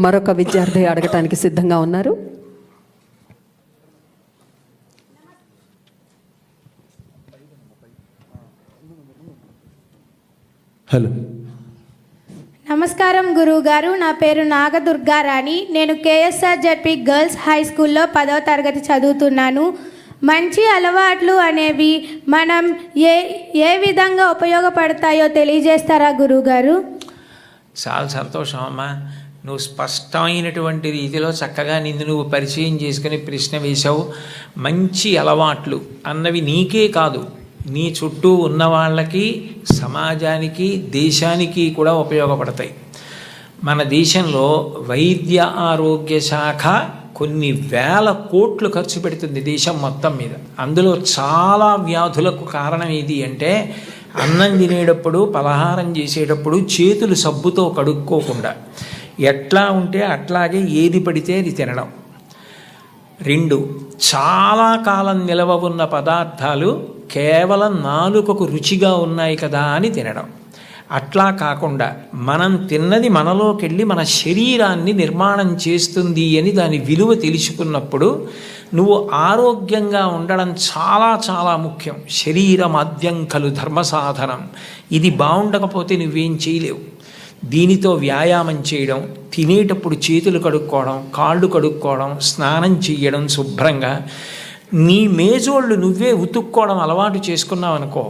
మరొక విద్యార్థి అడగటానికి సిద్ధంగా ఉన్నారు. హలో, నమస్కారం గురువు గారు. నా పేరు నాగదుర్గారాణి. నేను కేఎస్ఆర్ జెడ్పీ గర్ల్స్ హై స్కూల్లో 10వ తరగతి చదువుతున్నాను. మంచి అలవాట్లు అనేవి మనం ఏ విధంగా ఉపయోగపడతాయో తెలియజేస్తారా గురువు గారు? చాలా సంతోషం అమ్మా. నువ్వు స్పష్టమైనటువంటి రీతిలో చక్కగా నిన్ను నువ్వు పరిచయం చేసుకుని ప్రశ్న వేశావు. మంచి అలవాట్లు అన్నవి నీకే కాదు, నీ చుట్టూ ఉన్న వాళ్ళకి, సమాజానికి, దేశానికి కూడా ఉపయోగపడతాయి. మన దేశంలో వైద్య ఆరోగ్య శాఖ కొన్ని వేల కోట్లు ఖర్చు పెడుతుంది దేశం మొత్తం మీద. అందులో చాలా వ్యాధులకు కారణం ఏది అంటే, అన్నం తినేటప్పుడు, పలహారం చేసేటప్పుడు చేతులు సబ్బుతో కడుక్కోకుండా ఎట్లా ఉంటే అట్లాగే ఏది పడితే అది తినడం. 2, చాలా కాలం నిలవ ఉన్న పదార్థాలు కేవలం నాలుకకు రుచిగా ఉన్నాయి కదా అని తినడం. అట్లా కాకుండా మనం తిన్నది మనలోకెళ్ళి మన శరీరాన్ని నిర్మాణం చేస్తుంది అని దాని విలువ తెలుసుకున్నప్పుడు నువ్వు ఆరోగ్యంగా ఉండడం చాలా చాలా ముఖ్యం. శరీరమాద్యం ఖలు ధర్మసాధనం. ఇది బాగుండకపోతే నువ్వేం చేయలేవు. దీనితో వ్యాయామం చేయడం, తినేటప్పుడు చేతులు కడుక్కోవడం, కాళ్ళు కడుక్కోవడం, స్నానం చెయ్యడం శుభ్రంగా, నీ మేజోళ్ళు నువ్వే ఉతుక్కోవడం అలవాటు చేసుకున్నావు అనుకో,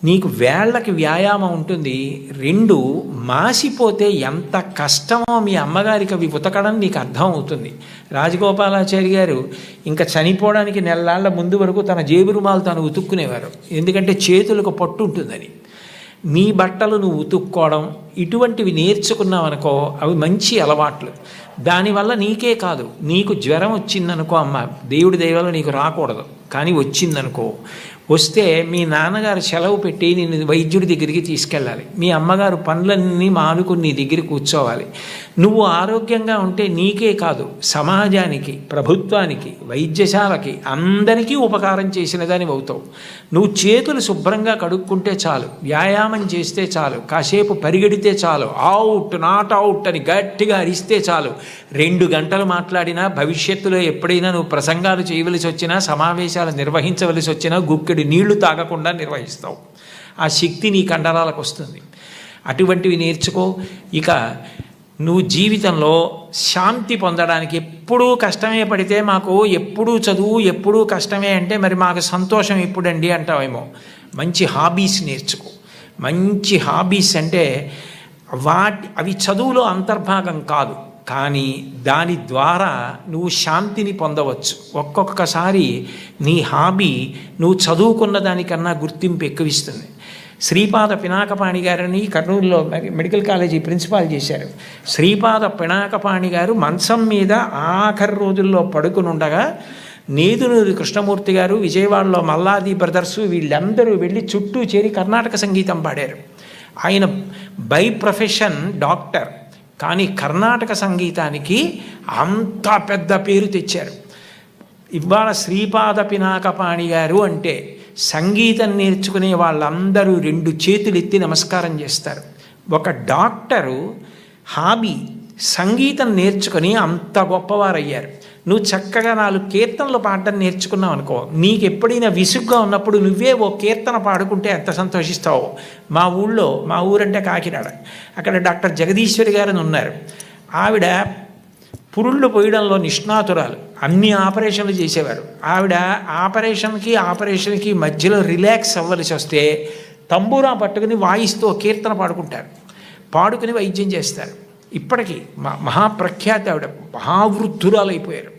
నీకు వేళ్ళకి వ్యాయామం ఉంటుంది. 2, మాసిపోతే ఎంత కష్టమో మీ అమ్మగారికి అవి ఉతకడం నీకు అర్థం అవుతుంది. రాజగోపాలాచారి గారు ఇంకా చనిపోవడానికి నెలలాళ్ల ముందు వరకు తన జేబు రుమాలు తాను ఉతుక్కునేవారు. ఎందుకంటే చేతులకు పట్టు ఉంటుందని. నీ బట్టలు నువ్వు ఉతుక్కోవడం ఇటువంటివి నేర్చుకున్నావనుకో, అవి మంచి అలవాట్లు. దానివల్ల నీకే కాదు, నీకు జ్వరం వచ్చిందనుకో, అమ్మ దేవుడి దయ వల్ల నీకు రాకూడదు, కానీ వచ్చిందనుకో, వస్తే మీ నాన్నగారు సెలవు పెట్టి నిన్ను వైద్యుడి దగ్గరికి తీసుకెళ్ళాలి. మీ అమ్మగారు పనులన్నీ మానుకుని నీ దగ్గర కూర్చోవాలి. నువ్వు ఆరోగ్యంగా ఉంటే నీకే కాదు, సమాజానికి, ప్రభుత్వానికి, వైద్యశాలకి, అందరికీ ఉపకారం చేసిన దానివి అవుతావు. నువ్వు చేతులు శుభ్రంగా కడుక్కుంటే చాలు, వ్యాయామం చేస్తే చాలు, కాసేపు పరిగెడితే చాలు, అవుట్ నాట్ అవుట్ అని గట్టిగా అరిస్తే చాలు, 2 గంటలు మాట్లాడినా, భవిష్యత్తులో ఎప్పుడైనా నువ్వు ప్రసంగాలు చేయవలసి వచ్చినా, సమావేశాలు నిర్వహించవలసి వచ్చినా గుక్కెడు నీళ్లు తాగకుండా నిర్వహిస్తావు. ఆ శక్తి నీ కండరాలకు వస్తుంది. అటువంటివి నేర్చుకో. ఇక నువ్వు జీవితంలో శాంతి పొందడానికి ఎప్పుడూ కష్టమే పడితే, మాకు ఎప్పుడూ చదువు ఎప్పుడూ కష్టమే అంటే మరి మాకు సంతోషం ఎప్పుడండి అంటావేమో. మంచి హాబీస్ నేర్చుకో. మంచి హాబీస్ అంటే అవి చదువులో అంతర్భాగం కాదు, కానీ దాని ద్వారా నువ్వు శాంతిని పొందవచ్చు. ఒక్కొక్కసారి నీ హాబీ నువ్వు చదువుకున్న దానికన్నా గుర్తింపు ఎక్కువిస్తుంది. శ్రీపాద పినాకపాణి గారిని కర్నూలులో మెడికల్ కాలేజీ ప్రిన్సిపాల్ చేశారు. శ్రీపాద పినాకపాణి గారు మంచం మీద ఆఖరి రోజుల్లో పడుకునుండగా నేదునూరి కృష్ణమూర్తి గారు, విజయవాడలో మల్లాది బ్రదర్సు, వీళ్ళందరూ వెళ్ళి చుట్టూ చేరి కర్ణాటక సంగీతం పాడారు. ఆయన బై ప్రొఫెషన్ డాక్టర్, కానీ కర్ణాటక సంగీతానికి అంత పెద్ద పేరు తెచ్చారు. ఇవాళ శ్రీపాద పినాకపాణి గారు అంటే సంగీతం నేర్చుకునే వాళ్ళందరూ 2 చేతులు ఎత్తి నమస్కారం చేస్తారు. ఒక డాక్టరు హాబీ సంగీతం నేర్చుకుని అంత గొప్పవారయ్యారు. నువ్వు చక్కగా 4 కీర్తనలు పాడడం నేర్చుకున్నావు అనుకో, నీకు ఎప్పుడైనా విసుగ్గా ఉన్నప్పుడు నువ్వే ఓ కీర్తన పాడుకుంటే ఎంత సంతోషిస్తావు. మా ఊరంటే కాకినాడ, అక్కడ డాక్టర్ జగదీశ్వరి గారని ఉన్నారు. ఆవిడ పురుళ్ళు పోయడంలో నిష్ణాతురాలు, అన్ని ఆపరేషన్లు చేసేవారు. ఆవిడ ఆపరేషన్కి మధ్యలో రిలాక్స్ అవ్వలసి వస్తే తంబూరా పట్టుకుని వాయిస్తూ కీర్తన పాడుకుంటారు, పాడుకుని వైద్యం చేస్తారు. ఇప్పటికీ మహాప్రఖ్యాతి ఆవిడ, మహావృద్ధురాలు అయిపోయారు.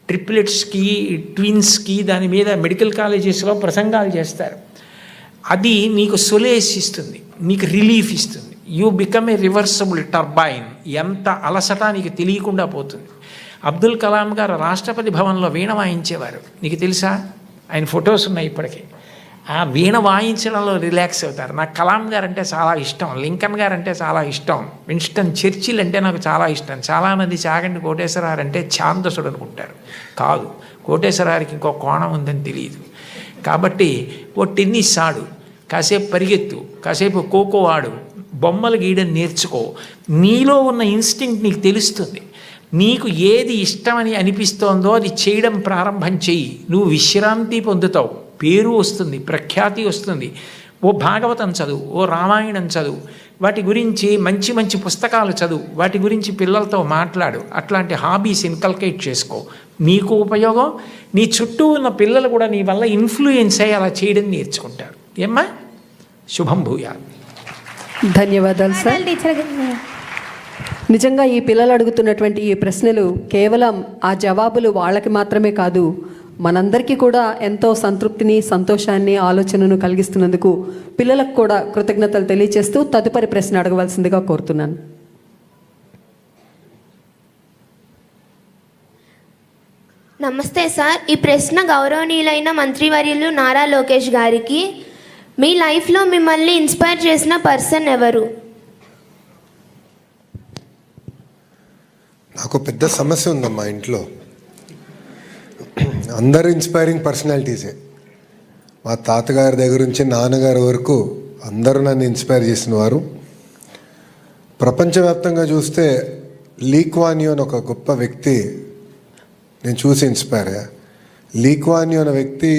ట్రిప్లెట్స్కి, ట్విన్స్కి దాని మీద మెడికల్ కాలేజెస్లో ప్రసంగాలు చేస్తారు. అది నీకు సొలేస్ ఇస్తుంది, నీకు రిలీఫ్ ఇస్తుంది. You become a reversible turbine. ఎంత అలసట నీకు తెలియకుండా పోతుంది. అబ్దుల్ కలాం గారు రాష్ట్రపతి భవన్లో వీణ వాయించేవారు, నీకు తెలుసా? ఆయన ఫొటోస్ ఉన్నాయి ఇప్పటికీ. ఆ వీణ వాయించడంలో రిలాక్స్ అవుతారు. నాకు కలాం గారు అంటే చాలా ఇష్టం, లింకన్ గారు అంటే చాలా ఇష్టం, విన్స్టన్ చర్చిల్ అంటే నాకు చాలా ఇష్టం. చాలామంది చాగంటి కోటేశ్వరరావు అంటే ఛాందసుడు అనుకుంటారు. కాదు, కోటేశ్వరరావుకి ఇంకో కోణం ఉందని తెలియదు. కాబట్టి ఓ టెన్నిస్ ఆడు, కాసేపు పరిగెత్తు, కాసేపు ఖోఖో ఆడు, బొమ్మలు గీయడం నేర్చుకో. నీలో ఉన్న ఇన్స్టింక్ట్ నీకు తెలుస్తుంది. నీకు ఏది ఇష్టమని అనిపిస్తోందో అది చేయడం ప్రారంభం చెయ్యి. నువ్వు విశ్రాంతి పొందుతావు, పేరు వస్తుంది, ప్రఖ్యాతి వస్తుంది. ఓ భాగవతం చదువు, ఓ రామాయణం చదువు, వాటి గురించి మంచి మంచి పుస్తకాలు చదువు, వాటి గురించి పిల్లలతో మాట్లాడు. అట్లాంటి హాబీస్ ఇన్కల్కేట్ చేసుకో. నీకు ఉపయోగం, నీ చుట్టూ ఉన్న పిల్లలు కూడా నీ వల్ల ఇన్ఫ్లుయెన్స్ అయ్యి అలా చేయడం నేర్చుకుంటారు. ఏమ్మా? శుభం భూయాత్. ధన్యవాదాలు సార్. టీచర్ నిజంగా ఈ పిల్లలు అడుగుతున్నటువంటి ఈ ప్రశ్నలు కేవలం ఆ జవాబులు వాళ్ళకి మాత్రమే కాదు, మనందరికీ కూడా ఎంతో సంతృప్తిని, సంతోషాన్ని, ఆలోచనను కలిగిస్తున్నందుకు పిల్లలకు కూడా కృతజ్ఞతలు తెలియజేస్తూ తదుపరి ప్రశ్న అడగవలసిందిగా కోరుతున్నాను. నమస్తే సార్. ఈ ప్రశ్న గౌరవనీయులైన మంత్రివర్యులు నారా లోకేష్ గారికి. మీ లైఫ్లో మిమ్మల్ని ఇన్స్పైర్ చేసిన పర్సన్ ఎవరు? నాకు పెద్ద సమస్య ఉందమ్మా ఇంట్లో. అందరూ ఇన్స్పైరింగ్ పర్సనాలిటీసే. మా తాతగారి దగ్గర నుంచి నాన్నగారి వరకు అందరూ నన్ను ఇన్స్పైర్ చేసిన వారు. ప్రపంచవ్యాప్తంగా చూస్తే లీ కువాన్ యూ అని ఒక గొప్ప వ్యక్తి నేను చూసి ఇన్స్పైర్ అయ్యా. లీ కువాన్ యూ అనే వ్యక్తి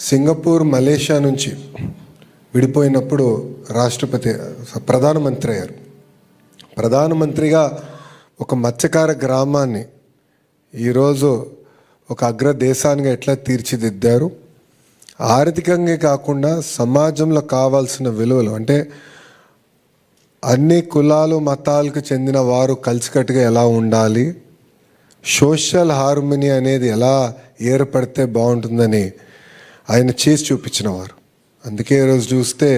సింగపూర్, మలేషియా నుంచి విడిపోయినప్పుడు ప్రధానమంత్రి అయ్యారు. ప్రధానమంత్రిగా ఒక మత్స్యకార గ్రామాన్ని ఈరోజు ఒక అగ్రదేశానికి ఎట్లా తీర్చిదిద్దారు. ఆర్థికంగా కాకుండా సమాజంలో కావాల్సిన విలువలు, అంటే అన్ని కులాలు మతాలకు చెందిన వారు కలిసికట్టుగా ఎలా ఉండాలి, సోషల్ హార్మనీ అనేది ఎలా ఏర్పడితే బాగుంటుందని ఆయన చేసి చూపించిన వారు. అందుకే ఈరోజు చూస్తే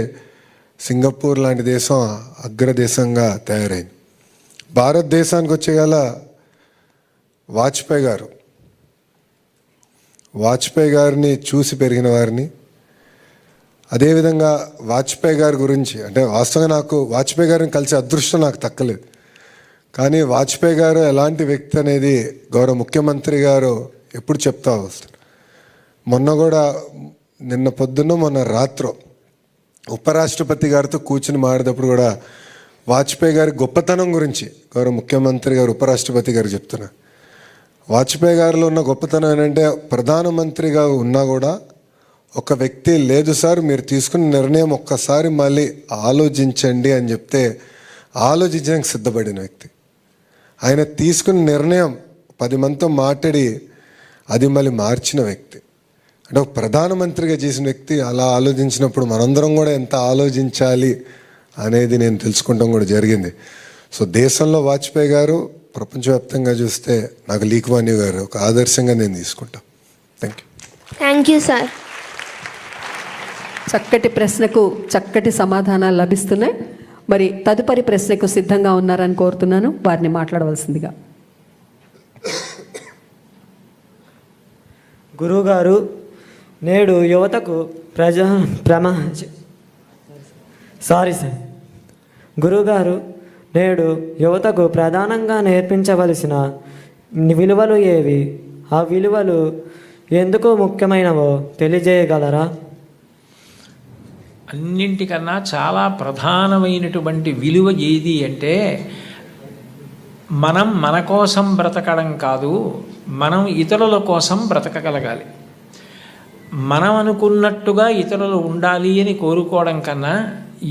సింగపూర్ లాంటి దేశం అగ్రదేశంగా తయారైంది. భారతదేశానికి వచ్చేగల వాజ్పేయి గారిని చూసి పెరిగిన వారిని. అదేవిధంగా వాజ్పేయి గారి గురించి, అంటే వాస్తవంగా నాకు వాజ్పేయి గారిని కలిసే అదృష్టం నాకు దక్కలేదు. కానీ వాజ్పేయి గారు ఎలాంటి వ్యక్తి అనేది గౌరవ ముఖ్యమంత్రి గారు ఎప్పుడు చెప్తా వస్తారు. నిన్న పొద్దున్న మొన్న రాత్రి ఉపరాష్ట్రపతి గారితో కూర్చుని మాట్లాడేటప్పుడు కూడా వాజ్పేయి గారి గొప్పతనం గురించి గౌరవ ముఖ్యమంత్రి గారు ఉపరాష్ట్రపతి గారు చెప్తున్నారు. వాజ్పేయి గారిలో ఉన్న గొప్పతనం ఏంటంటే ప్రధానమంత్రిగా ఉన్నా కూడా ఒక వ్యక్తి లేదు సార్ మీరు తీసుకున్న నిర్ణయం ఒక్కసారి మళ్ళీ ఆలోచించండి అని చెప్తే ఆలోచించడానికి సిద్ధపడిన వ్యక్తి. ఆయన తీసుకున్న నిర్ణయం 10 మందితో మాట్లాడి అది మళ్ళీ మార్చిన వ్యక్తి. అంటే ఒక ప్రధానమంత్రిగా చేసిన వ్యక్తి అలా ఆలోచించినప్పుడు మనందరం కూడా ఎంత ఆలోచించాలి అనేది నేను తెలుసుకుంటాం కూడా జరిగింది. సో దేశంలో వాజ్పేయి గారు, ప్రపంచవ్యాప్తంగా చూస్తే నాకు లీ కువాన్ యూ గారు ఒక ఆదర్శంగా నేను తీసుకుంటాను. Thank you sir. చక్కటి ప్రశ్నకు చక్కటి సమాధానాలు లభిస్తున్నాయి. మరి తదుపరి ప్రశ్నకు సిద్ధంగా ఉన్నారని కోరుతున్నాను, వారిని మాట్లాడవలసిందిగా. గురువుగారు, నేడు యువతకు గురువుగారు, నేడు యువతకు ప్రధానంగా నేర్పించవలసిన విలువలు ఏవి? ఆ విలువలు ఎందుకు ముఖ్యమైనవో తెలియజేయగలరా? అన్నింటికన్నా చాలా ప్రధానమైనటువంటి విలువ ఏది అంటే మనం మన కోసం బ్రతకడం కాదు, మనం ఇతరుల కోసం బ్రతకగలగాలి. మనం అనుకున్నట్టుగా ఇతరులు ఉండాలి అని కోరుకోవడం కన్నా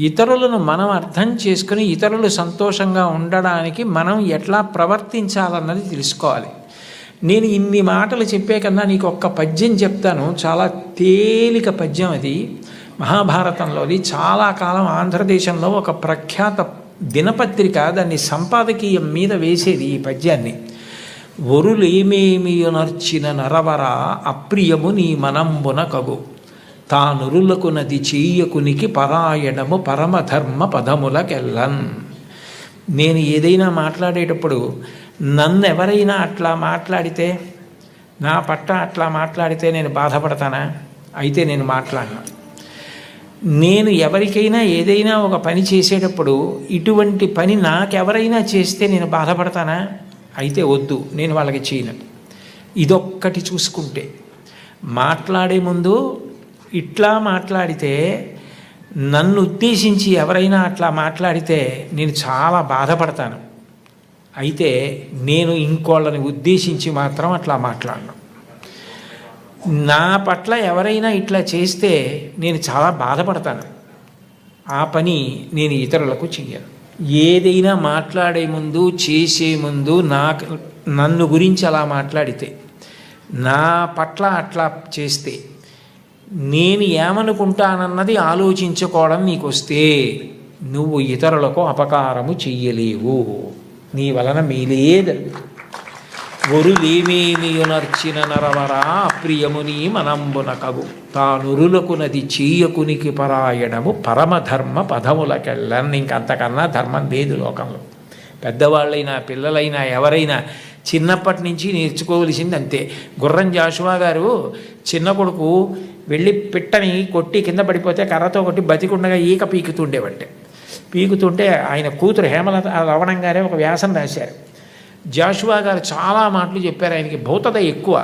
ఇతరులను మనం అర్థం చేసుకుని ఇతరులు సంతోషంగా ఉండడానికి మనం ఎట్లా ప్రవర్తించాలన్నది తెలుసుకోవాలి. నేను ఇన్ని మాటలు చెప్పే కన్నా నీకు ఒక్క పద్యం చెప్తాను, చాలా తేలిక పద్యం. అది మహాభారతంలోది. చాలా కాలం ఆంధ్రదేశంలో ఒక ప్రఖ్యాత దినపత్రిక దాన్ని సంపాదకీయం మీద వేసేది ఈ పద్యాన్ని. ఒరులేమేమియునర్చిన నరవర అప్రియము నీ మనంబున కగు తానురులకు నది చెయ్యకునికి పరాయణము పరమధర్మ పదములకెల్లన్. నేను ఏదైనా మాట్లాడేటప్పుడు నన్ను ఎవరైనా అట్లా మాట్లాడితే, నా పట్ల అట్లా మాట్లాడితే నేను బాధపడతానా? అయితే నేను మాట్లాడను. నేను ఎవరికైనా ఏదైనా ఒక పని చేసేటప్పుడు ఇటువంటి పని నాకెవరైనా చేస్తే నేను బాధపడతానా? అయితే వద్దు, నేను వాళ్ళకి చేయను. ఇదొక్కటి చూసుకుంటే, మాట్లాడే ముందు ఇట్లా మాట్లాడితే నన్ను ఉద్దేశించి ఎవరైనా అట్లా మాట్లాడితే నేను చాలా బాధపడతాను. అయితే నేను ఇంకోళ్ళని ఉద్దేశించి మాత్రం అట్లా మాట్లాడను. నా పట్ల ఎవరైనా ఇట్లా చేస్తే నేను చాలా బాధపడతాను. ఆ పని నేను ఇతరులకు చెయ్యను. ఏదైనా మాట్లాడే ముందు, చేసే ముందు నన్ను గురించి అలా మాట్లాడితే, నా పట్ల అట్లా చేస్తే, నేను ఏమనుకుంటానన్నది ఆలోచించుకోవడం నీకు వస్తే నువ్వు ఇతరులకు అపకారము చెయ్యలేవు. నీ వలన మేలే జరుగుతుంది. ఒరులేమేమియునర్చిన నరవరా ప్రియముని మనంబున కగు తానురులకు నది చీయకునికి పరాయణము పరమధర్మ పదములకెళ్ళని. ఇంకంతకన్నా ధర్మం లేదు లోకంలో. పెద్దవాళ్ళైనా పిల్లలైనా ఎవరైనా చిన్నప్పటి నుంచి నేర్చుకోవలసింది అంతే. గుర్రం జాషువా గారు చిన్న కొడుకు వెళ్ళి పిట్టని కొట్టి కింద పడిపోతే కర్రతో కొట్టి బతికుండగా ఈక పీకుతుండేవంటే. పీకుతుంటే ఆయన కూతురు హేమలత రవణం గారే ఒక వ్యాసం రాశారు. జాషువా గారు చాలా మాటలు చెప్పారు. ఆయనకి భౌతత ఎక్కువ.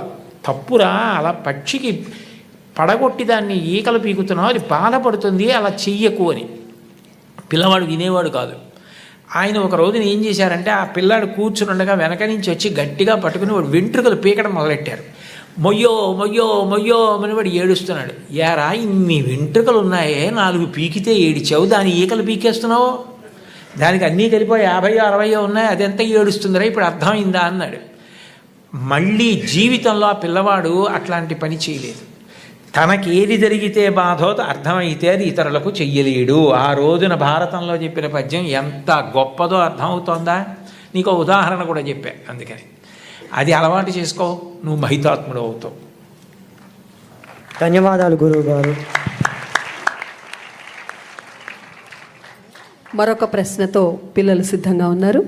తప్పురా, అలా పక్షికి పడగొట్టి దాన్ని ఈకలు పీకుతున్నావు, అది బాధపడుతుంది, అలా చెయ్యకు అని. పిల్లవాడు వినేవాడు కాదు. ఆయన ఒక రోజున ఏం చేశారంటే, ఆ పిల్లాడు కూర్చునుండగా వెనక నుంచి వచ్చి గట్టిగా పట్టుకుని వాడు వెంట్రుకలు పీకడం మొదలెట్టారు. మొయ్యో మొయ్యో మొయ్యో అని వాడు ఏడుస్తున్నాడు. యారా, ఇన్ని వెంట్రుకలు ఉన్నాయే, 4 పీకితే ఏడిచావు, దాని ఈకలు పీకేస్తున్నావు, దానికి అన్నీ కలిపోయి 50-60 ఉన్నాయి, అదెంత ఏడుస్తుందిరా, ఇప్పుడు అర్థమైందా అన్నాడు. మళ్ళీ జీవితంలో ఆ పిల్లవాడు అట్లాంటి పని చేయలేదు. తనకేది జరిగితే బాధో అర్థమైతే అది ఇతరులకు చెయ్యలేడు. ఆ రోజున భారతంలో చెప్పిన పద్యం ఎంత గొప్పదో అర్థమవుతోందా? నీకు ఉదాహరణ కూడా చెప్పా. అందుకని అది అలవాటు చేసుకో, నువ్వు మహితాత్ముడు అవుతావు. ధన్యవాదాలు గురువు గారు. మరొక ప్రశ్నతో పిల్లలు సిద్ధంగా ఉన్నారు.